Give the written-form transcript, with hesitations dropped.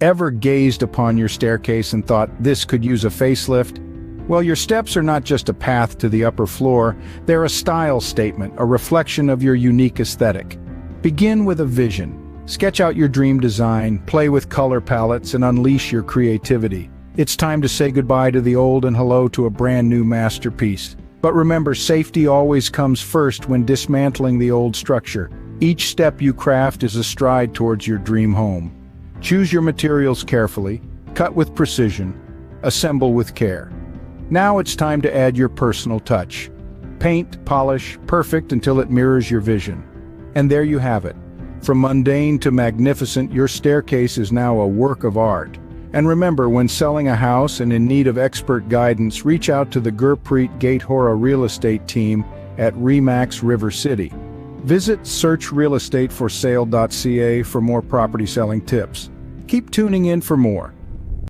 Ever gazed upon your staircase and thought this could use a facelift? Well, your steps are not just a path to the upper floor, they're a style statement, a reflection of your unique aesthetic. Begin with a vision. Sketch out your dream design, play with color palettes, and unleash your creativity. It's time to say goodbye to the old and hello to a brand new masterpiece. But remember, safety always comes first when dismantling the old structure. Each step you craft is a stride towards your dream home. Choose your materials carefully, cut with precision, assemble with care. Now it's time to add your personal touch. Paint, polish, perfect until it mirrors your vision. And there you have it. From mundane to magnificent, your staircase is now a work of art. And remember, when selling a house and in need of expert guidance, reach out to the Gurpreet Ghatehora real estate team at RE/MAX River City. Visit searchrealestateforsale.ca for more property selling tips. Keep tuning in for more.